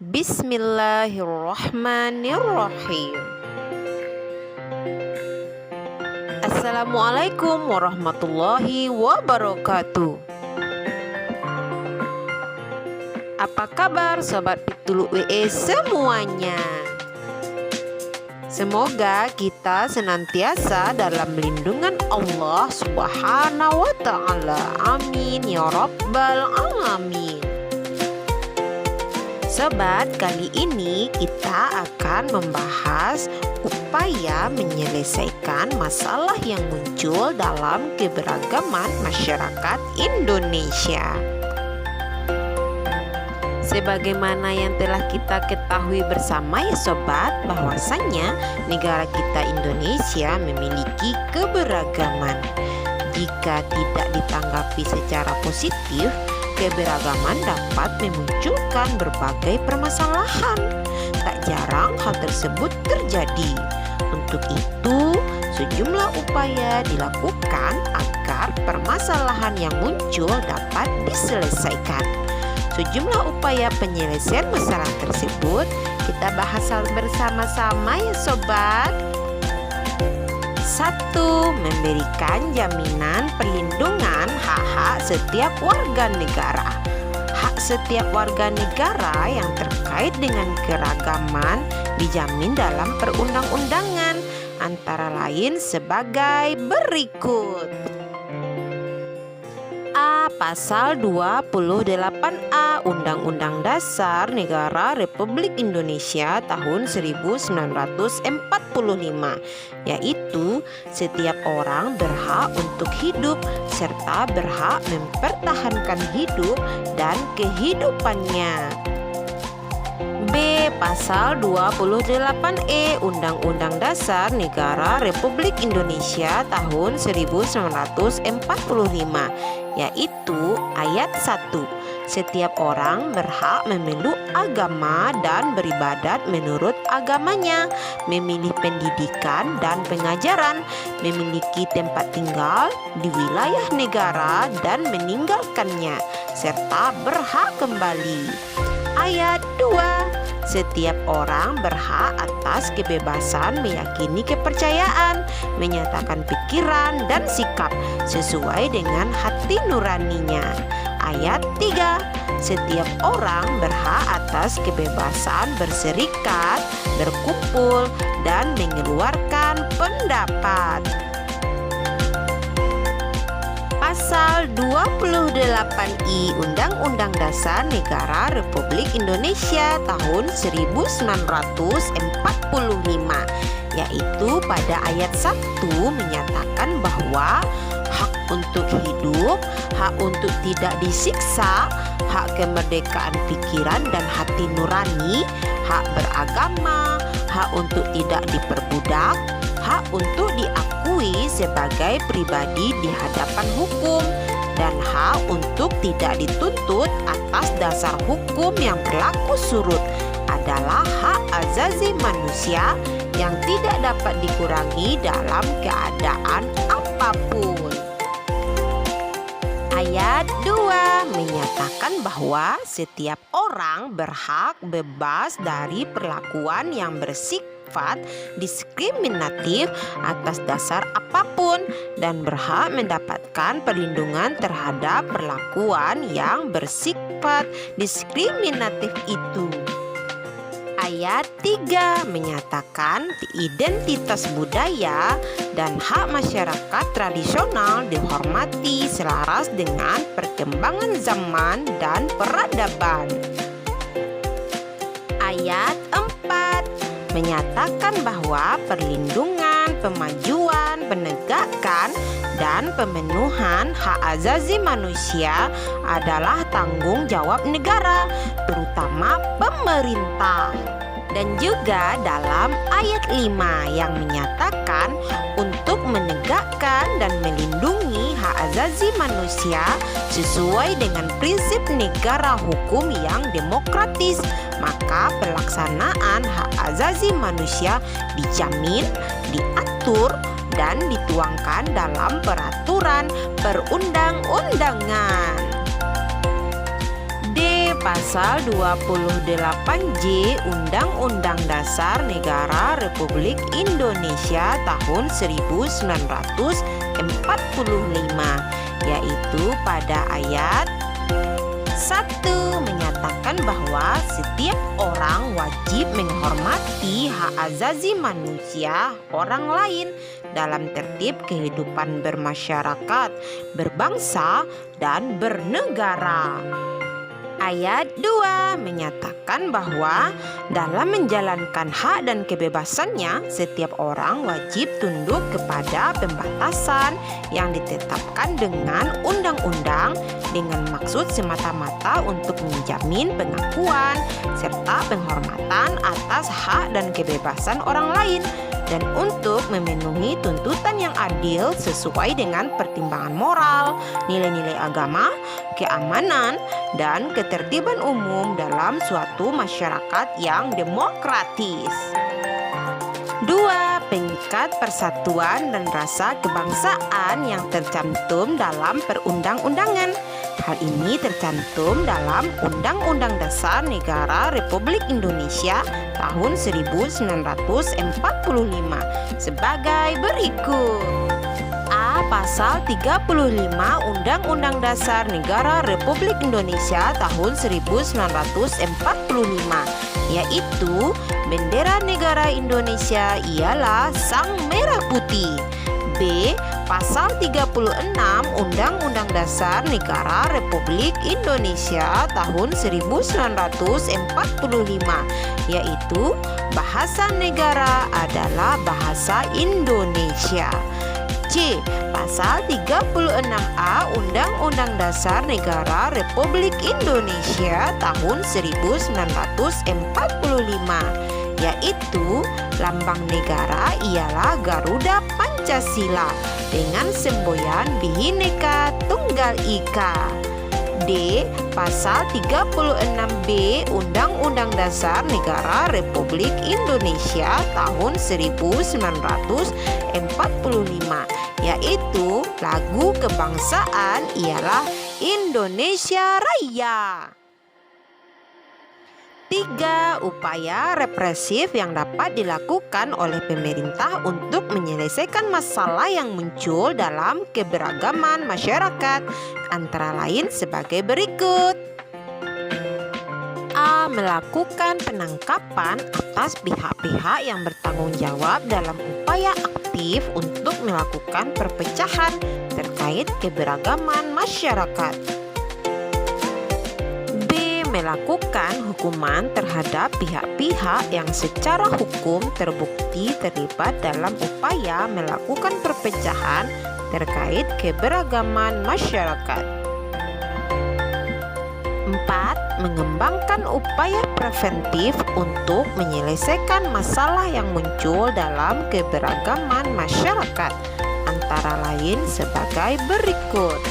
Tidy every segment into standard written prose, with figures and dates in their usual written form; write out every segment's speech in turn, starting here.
Bismillahirrahmanirrahim. Assalamualaikum warahmatullahi wabarakatuh. Apa kabar Sobat Pitulu WE semuanya? Semoga kita senantiasa dalam lindungan Allah Subhanahu wa ta'ala. Amin ya rabbal alamin. Sobat, kali ini kita akan membahas upaya menyelesaikan masalah yang muncul dalam keberagaman masyarakat Indonesia. Sebagaimana yang telah kita ketahui bersama ya sobat, bahwasannya negara kita Indonesia memiliki keberagaman. Jika tidak ditanggapi secara positif, keberagaman dapat memunculkan berbagai permasalahan. Tak jarang hal tersebut terjadi. Untuk itu, sejumlah upaya dilakukan agar permasalahan yang muncul dapat diselesaikan. Sejumlah upaya penyelesaian masalah tersebut kita bahas bersama-sama ya sobat. 1. Memberikan jaminan perlindungan hak-hak setiap warga negara. Hak setiap warga negara yang terkait dengan keragaman dijamin dalam perundang-undangan, antara lain sebagai berikut. A. Pasal 28A Undang-Undang Dasar Negara Republik Indonesia tahun 1945, yaitu setiap orang berhak untuk hidup serta berhak mempertahankan hidup dan kehidupannya. B. Pasal 28E Undang-Undang Dasar Negara Republik Indonesia tahun 1945, yaitu ayat 1. Setiap orang berhak memeluk agama dan beribadat menurut agamanya, memilih pendidikan dan pengajaran, memiliki tempat tinggal di wilayah negara dan meninggalkannya, serta berhak kembali. Ayat 2. Setiap orang berhak atas kebebasan meyakini kepercayaan, menyatakan pikiran dan sikap sesuai dengan hati nuraninya. Ayat 3. Setiap orang berhak atas kebebasan berserikat, berkumpul, dan mengeluarkan pendapat. Pasal 28I Undang-Undang Dasar Negara Republik Indonesia tahun 1945, yaitu pada ayat 1 menyatakan bahwa hak untuk hidup, hak untuk tidak disiksa, hak kemerdekaan pikiran dan hati nurani, hak beragama, hak untuk tidak diperbudak, hak untuk diakui sebagai pribadi di hadapan hukum, dan hak untuk tidak dituntut atas dasar hukum yang berlaku surut adalah hak azazi manusia yang tidak dapat dikurangi dalam keadaan apapun. Ayat 2 menyatakan bahwa setiap orang berhak bebas dari perlakuan yang bersifat diskriminatif atas dasar apapun dan berhak mendapatkan perlindungan terhadap perlakuan yang bersifat diskriminatif itu. Ayat 3 menyatakan identitas budaya dan hak masyarakat tradisional dihormati selaras dengan perkembangan zaman dan peradaban. Ayat 4 menyatakan bahwa perlindungan, pemajuan, penegakan, dan pemenuhan hak azazi manusia adalah tanggung jawab negara, terutama pemerintah. Dan juga dalam ayat 5 yang menyatakan untuk menegakkan dan melindungi hak azazi manusia sesuai dengan prinsip negara hukum yang demokratis, maka pelaksanaan hak azazi manusia dijamin, diatur, dan dituangkan dalam peraturan perundang-undangan. D. Pasal 28J Undang-Undang Dasar Negara Republik Indonesia tahun 1945, yaitu pada ayat 1 menyatakan bahwa setiap orang wajib menghormati hak asasi manusia orang lain dalam tertib kehidupan bermasyarakat, berbangsa, dan bernegara. Ayat 2 menyatakan bahwa dalam menjalankan hak dan kebebasannya, setiap orang wajib tunduk kepada pembatasan yang ditetapkan dengan undang-undang dengan maksud semata-mata untuk menjamin pengakuan serta penghormatan atas hak dan kebebasan orang lain dan untuk memenuhi tuntutan yang adil sesuai dengan pertimbangan moral, nilai-nilai agama, keamanan, dan ketertiban umum dalam suatu masyarakat yang demokratis. 2. Pengikat persatuan dan rasa kebangsaan yang tercantum dalam perundang-undangan. Hal ini tercantum dalam Undang-Undang Dasar Negara Republik Indonesia tahun 1945 sebagai berikut. A. Pasal 35 Undang-Undang Dasar Negara Republik Indonesia tahun 1945, yaitu bendera negara Indonesia ialah sang merah putih. B. Pasal 36 Undang-Undang Dasar Negara Republik Indonesia tahun 1945, yaitu bahasa negara adalah bahasa Indonesia. C. Pasal 36A Undang-Undang Dasar Negara Republik Indonesia tahun 1945, yaitu lambang negara ialah Garuda Pancasila dengan semboyan Bhinneka Tunggal Ika. D. Pasal 36B Undang-Undang Dasar Negara Republik Indonesia tahun 1945, yaitu lagu kebangsaan ialah Indonesia Raya. 3. Upaya represif yang dapat dilakukan oleh pemerintah untuk menyelesaikan masalah yang muncul dalam keberagaman masyarakat, antara lain sebagai berikut. A. Melakukan penangkapan atas pihak-pihak yang bertanggung jawab dalam upaya aktif untuk melakukan perpecahan terkait keberagaman masyarakat. Melakukan hukuman terhadap pihak-pihak yang secara hukum terbukti terlibat dalam upaya melakukan perpecahan terkait keberagaman masyarakat. 4. Mengembangkan upaya preventif untuk menyelesaikan masalah yang muncul dalam keberagaman masyarakat, antara lain sebagai berikut.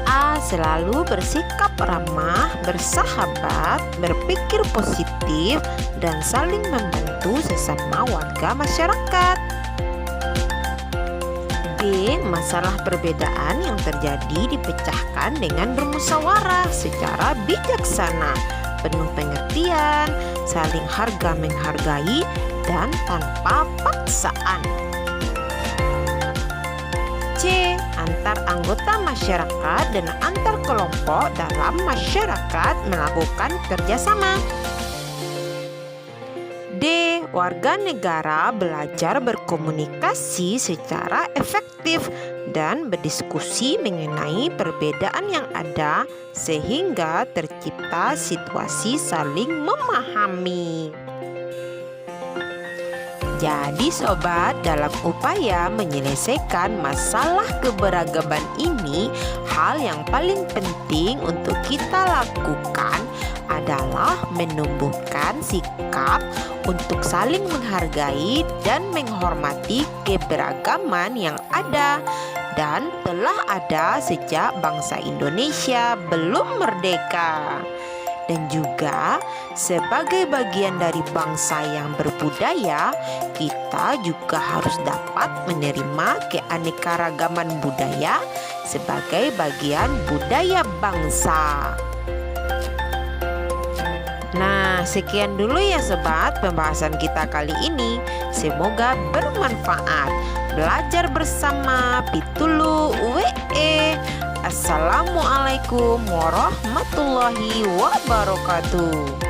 A. Selalu bersikap ramah, bersahabat, berpikir positif, dan saling membantu sesama warga masyarakat. B. Masalah perbedaan yang terjadi dipecahkan dengan bermusyawarah secara bijaksana, penuh pengertian, saling harga menghargai, dan tanpa paksaan. C. Antar anggota masyarakat dan antar kelompok dalam masyarakat melakukan kerjasama. D. Warga negara belajar berkomunikasi secara efektif dan berdiskusi mengenai perbedaan yang ada sehingga tercipta situasi saling memahami. Jadi sobat, dalam upaya menyelesaikan masalah keberagaman ini, hal yang paling penting untuk kita lakukan adalah menumbuhkan sikap untuk saling menghargai dan menghormati keberagaman yang ada dan telah ada sejak bangsa Indonesia belum merdeka. Dan juga sebagai bagian dari bangsa yang berbudaya, kita juga harus dapat menerima keanekaragaman budaya sebagai bagian budaya bangsa. Nah, sekian dulu ya sobat pembahasan kita kali ini. Semoga bermanfaat. Belajar bersama Pitulu WE. Assalamualaikum warahmatullahi wabarakatuh.